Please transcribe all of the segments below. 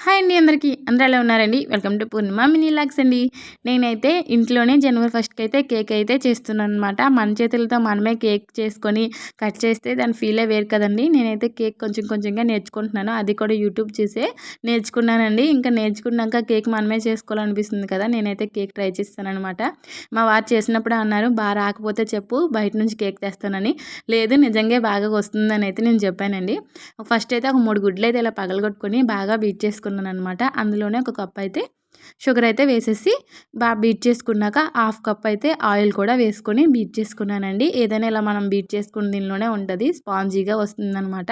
Hi అండి అందరికీ. అందరూ ఎలా ఉన్నారండి? Welcome to Purnima mini vlogs అండి. నేనైతే ఇంట్లోనే జనవరి 1కి అయితే కేక్ అయితే చేస్తున్నాననమాట. మన చేతులతో మనమే కేక్ చేసుకొని కట్ చేస్తే దాని ఫీలే వేరు కదండీ. నేనైతే కేక్ కొంచెం కొంచెంగా నేర్చుకుంటున్నాను. అది కూడా యూట్యూబ్ చూసే నేర్చుకున్నానండి. ఇంకా నేర్చుకున్నాక కేక్ మనమే చేసుకోవాలనిపిస్తుంది కదా! నేనైతే కేక్ ట్రై చేస్తాననమాట. మా వారు చేసినప్పుడు అన్నారు, "బాగా రాకపోతే చెప్పు బయట నుంచి కేక్ తెస్తానని." లేదు నిజంగా బాగా వస్తుందని అయితే నేను చెప్పానండి. ఫస్ట్ అయితే ఒక 3 గుడ్లయితే ఇలా పగలగొట్టుకొని బాగా బీట్ చేసుకున్నాననమాట. అందులోనే ఒక కప్ అయితే షుగర్ అయితే వేసేసి బీట్ చేసుకున్నాక హాఫ్ కప్ అయితే ఆయిల్ కూడా వేసుకొని బీట్ చేసుకున్నానండి. ఏదైనా ఇలా మనం బీట్ చేసుకున్న దీనిలోనే ఉంటది. స్పాంజీగా వస్తుందనమాట.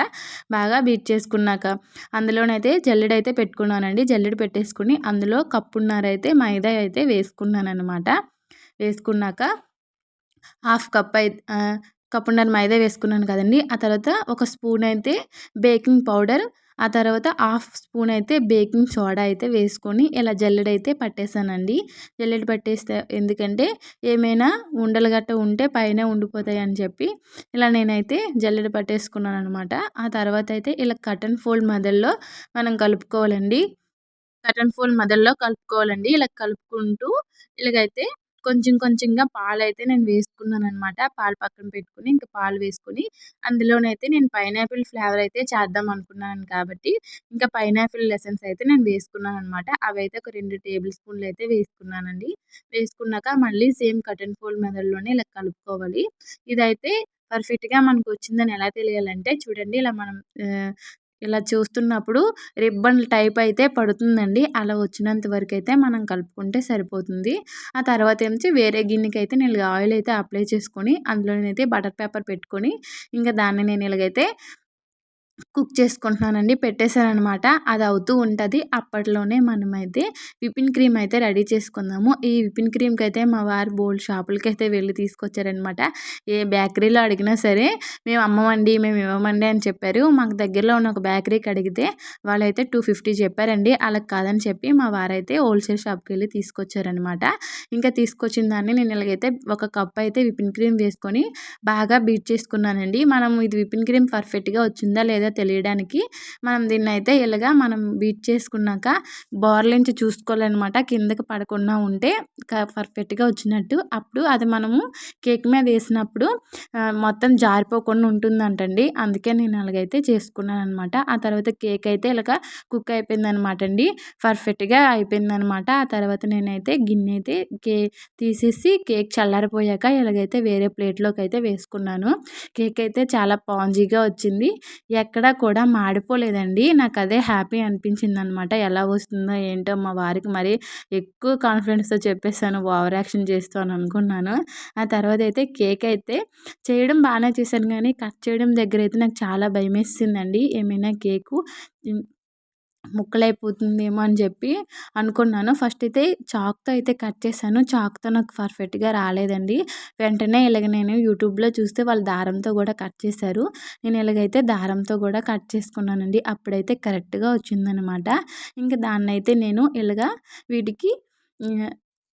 బాగా బీట్ చేసుకున్నాక అందులోనైతే జల్లెడైతే పెట్టుకున్నానండి. జల్లెడ పెట్టేసుకొని అందులో కప్పున్నర అయితే మైదా అయితే వేసుకున్నాననమాట. వేసుకున్నాక హాఫ్ కప్ కప్పున్నర మైదా వేసుకున్నాను కదండీ! ఆ తర్వాత ఒక స్పూన్ అయితే బేకింగ్ పౌడర్, ఆ తర్వాత హాఫ్ స్పూన్ అయితే బేకింగ్ సోడా అయితే వేసుకొని ఇలా జల్లెడైతే పట్టేసానండి. జల్లెడ పట్టేస్తే ఎందుకంటే ఏమైనా ఉండలు గట్ట ఉంటే పైనే ఉండిపోతాయని చెప్పి ఇలా నేనైతే జల్లెడ పట్టేసుకున్నాననమాట. ఆ తర్వాత అయితే ఇలా కట్ అండ్ ఫోల్డ్ మెథడ్‌లో మనం కలుపుకోవాలండి. కట్ అండ్ ఫోల్డ్ మెథడ్‌లో కలుపుకోవాలండి. ఇలా కలుపుకుంటూ ఇలాగైతే కొంచెం కొంచెంగా పాలైతే నేను వేసుకున్నాననమాట. పాలు పక్కన పెట్టుకొని, ఇంక పాలు వేసుకొని, అందులోనైతే నేను పైనాపిల్ ఫ్లేవర్ అయితే చేద్దాం అనుకున్నాను కాబట్టి, ఇంకా పైనాపిల్ ఎసెన్స్ అయితే నేను వేసుకున్నాననమాట. అవైతే ఒక 2 టేబుల్ స్పూన్‌లు అయితే వేసుకున్నానండి. వేసుకున్నాక మళ్ళీ సేమ్ కట్ అండ్ ఫోల్డ్ మెథడ్‌లోనే ఇలా కలుపుకోవాలి. ఇదైతే పర్ఫెక్ట్‌గా మనకొచ్చిందని ఎలా తెలియాలంటే చూడండి ఇలా మనం ఆహ్, ఇలా చూస్తున్నప్పుడు రిబ్బన్ టైప్ అయితే పడుతుందండి. అలా వచ్చినంత వరకైతే మనం కలుపుకుంటే సరిపోతుంది. ఆ తర్వాత ఏమిచి వేరే గిన్నెకైతే నేను ఆయిల్ అయితే అప్లై చేసుకొని, అందులోనైతే బటర్ పేపర్ పెట్టుకొని, ఇంకా దాన్ని నేను ఇలాగైతే కుక్ చేసుకుంటున్నానండి. పెట్టేసాననమాట. అది అవుతూ ఉంటది. అప్పట్లోనే మనమైతే విపిన్ క్రీమ్ అయితే రెడీ చేసుకుందాము. ఈ విపిన్ క్రీమ్‌కైతే మా వారు బోలెడు షాపులకైతే వెళ్లి తీసుకొచ్చారనమాట. ఏ బేకరీలో అడిగినా సరే, "మేము అమ్మమండి, మేము ఇవ్వమండి" అని చెప్పారు. మాకు దగ్గరలో ఉన్న ఒక బేకరీకి అడిగితే వాళ్ళైతే 250 చెప్పారండి. ఆళ్ళకి కాదని చెప్పి మా వారైతే హోల్‌సేల్ షాప్‌కెళ్ళి తీసుకొచ్చారనమాట. ఇంకా తీసుకొచ్చిన దాన్ని నేను ఇలాగైతే ఒక కప్ అయితే విపిన్ క్రీమ్ వేసుకొని బాగా బీట్ చేసుకున్నానండి. మనం ఇది విపిన్ క్రీమ్ పర్ఫెక్ట్‌గా వచ్చిందా లేదా తెలియడానికి మనం దీన్నైతే ఇలాగా మనం బీట్ చేసుకున్నాక బోర్లించి చూసుకోవాలనమాట. కిందకి పడకుండా ఉంటే పర్ఫెక్ట్‌గా వచ్చినట్టు. అప్పుడు అది మనము కేక్ మీద ఏసినప్పుడు మొత్తం జారిపోకుండా ఉంటుందంటండి. అందుకే నేను అలాగైతే చేసుకున్నాననమాట. ఆ తర్వాత కేక్ అయితే ఇలాగా కుక్ అయిపోయిందనమాట అండి. పర్ఫెక్ట్‌గా అయిపోయిందనమాట. ఆ తర్వాత నేనైతే గిన్నె అయితే తీసేసి కేక్ చల్లారిపోయాక ఇలాగైతే వేరే ప్లేట్‌లోకైతే వేసుకున్నాను. కేక్ అయితే చాలా స్పాంజీగా వచ్చింది. ఎక్కడా కూడా మాడిపోలేదండి. నాకదే హ్యాపీ అనిపించిందనమాట. ఎలా వస్తుందో ఏంటో మా వారికి మరి ఎక్కువ కాన్ఫిడెన్స్‌తో చెప్పేసాను. ఓవర్ యాక్షన్ చేస్తూ అని అనుకున్నాను. ఆ తర్వాతయితే కేక్ అయితే చేయడం బానే చేశాను గానీ, కట్ చేయడం దగ్గరైతే నాకు చాలా భయమేసిందండి. ఏమైనా కేకు హ్మ్. ముక్కలైపోతుందేమో అని చెప్పి అనుకున్నాను. ఫస్ట్ అయితే చాక్‌తో అయితే కట్ చేశాను. చాక్‌తో నాకు పర్ఫెక్ట్‌గా రాలేదండి. వెంటనే ఇలాగ నేను యూట్యూబ్‌లో చూస్తే వాళ్ళు దారంతో గూడా కట్ చేశారు. నేను ఇలాగైతే దారంతో గూడా కట్ చేసుకున్నానండి. అప్పుడైతే కరెక్ట్‌గా వచ్చిందనమాట. ఇంక దాన్నైతే నేను ఇలాగా వీటికి హ్మ్.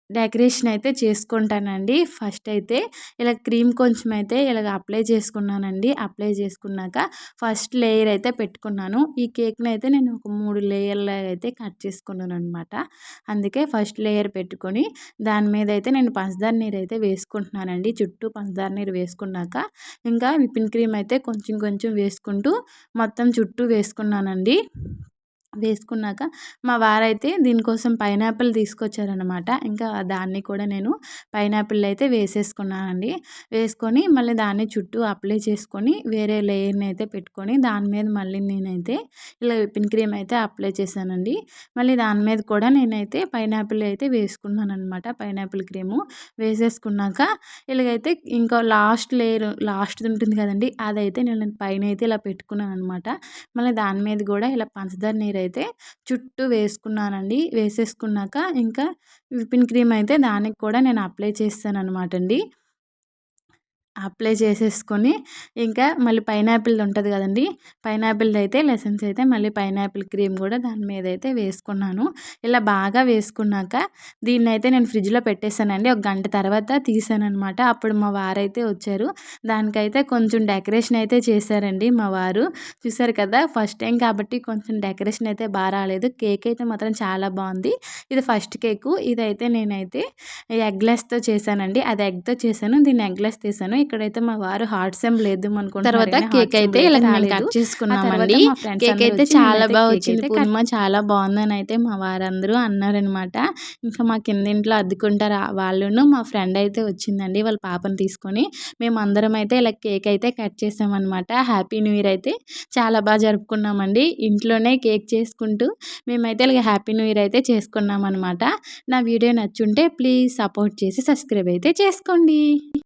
డెకరేషన్ అయితే చేసుకుంటానండి. ఫస్ట్ అయితే ఇలా క్రీమ్ కొంచెం అయితే ఇలాగ అప్లై చేసుకున్నానండి. అప్లై చేసుకున్నాక ఫస్ట్ లేయర్ అయితే పెట్టుకున్నాను. ఈ కేక్‌నైతే నేను ఒక 3 లేయర్‌లాగా అయితే కట్ చేసుకున్నాననమాట. అందుకే ఫస్ట్ లేయర్ పెట్టుకొని దాని మీద అయితే నేను పంచదార నీరైతే వేసుకుంటున్నానండి. చుట్టూ పంచదార నీరు వేసుకున్నాక ఇంకా విపిన్ క్రీమ్ అయితే కొంచెం కొంచెం వేసుకుంటూ మొత్తం చుట్టూ వేసుకున్నానండి. వేసుకున్నాక మా వారైతే దీనికోసం పైనాపిల్ తీసుకొచ్చారనమాట. ఇంకా దాన్ని కూడా నేను పైనాపిల్ అయితే వేసేసుకున్నానండి. వేసుకొని మళ్ళీ దాన్ని చుట్టూ అప్లై చేసుకొని వేరే లేయర్‌ని అయితే పెట్టుకొని దాని మీద మళ్ళీ నేనైతే ఇలా విపిన్ క్రీమ్ అయితే అప్లై చేశానండి. మళ్ళీ దాని మీద కూడా నేనైతే పైనాపిల్ అయితే వేసుకున్నాననమాట. పైనాపిల్ క్రీము వేసేసుకున్నాక ఇలాగైతే ఇంకో లాస్ట్ లేయర్ లాస్ట్‌ది ఉంటుంది కదండీ! అదైతే నేను పైనైతే ఇలా పెట్టుకున్నాననమాట. మళ్ళీ దాని మీద గూడా ఇలా పంచదార నీరైతే చుట్టూ వేసుకున్నానండి. వేసేసుకున్నాక ఇంకా విపిన్ క్రీమ్ అయితే దానికి కూడా నేను అప్లై చేశాననమాట అండి. అప్లై చేసేసుకొని ఇంకా మళ్ళీ పైనాపిల్‌ది ఉంటది కదండీ! పైనాపిల్‌ది అయితే లెసన్స్ అయితే మళ్ళీ పైనాపిల్ క్రీమ్ కూడా దాని మీద అయితే వేసుకున్నాను. ఇలా బాగా వేసుకున్నాక దీన్నైతే నేను ఫ్రిడ్జ్‌లో పెట్టేసానండి. ఒక గంట తర్వాత తీసాననమాట. అప్పుడు మా వారైతే వచ్చారు. దానికైతే కొంచెం డెకరేషన్ అయితే చేశారండి మా వారు. చూసారు కదా! ఫస్ట్ టైం కాబట్టి కొంచెం డెకరేషన్ అయితే రాలేదు. కేక్ అయితే మాత్రం చాలా బావుంది. ఇది ఫస్ట్ కేకు. ఇదైతే నేనైతే ఎగ్‌లెస్‌తో చేశానండి. అది ఎగ్‌తో చేశాను. దీన్ని ఎగ్‌లెస్ తీశాను. ఇక్కడైతే మా వారు హార్ట్ సింబల్ ఏద్దామనుకుంటున్నారు తర్వాత గానీ కేక్ హార్ట్ అయితే సింబల్ ఇలా అయితే మేము రాలేదు. కట్ ఆ తర్వాత చేసుకున్నామండి. మా ఫ్రెండ్స్ కేక్ అందరూ అయితే వచ్చి చాలా మేమైతే బాగా కేక్ వచ్చింది. అయితే పూర్ణిమ చాలా బావుందని అయితే మా వారందరూ అన్నారనమాట. ఇంకా మా కిందింట్లో అద్దెకుంటారు వాళ్ళును మా ఫ్రెండ్ అయితే వచ్చిందండి వాళ్ళ పాపని తీసుకొని. మేమందరం అయితే ఇలా కేక్ అయితే కట్ చేసామనమాట. హ్యాపీ న్యూ ఇయర్ అయితే చాలా జరుపుకున్నామండి. ఇంట్లోనే కేక్ చేసుకుంటూ మేమైతే ఇలాగ హ్యాపీ న్యూ ఇయర్ అయితే చేసుకున్నామనమాట. నా వీడియో నచ్చుంటే ప్లీజ్ సపోర్ట్ చేసి సబ్స్క్రైబ్ అయితే చేసుకోండి.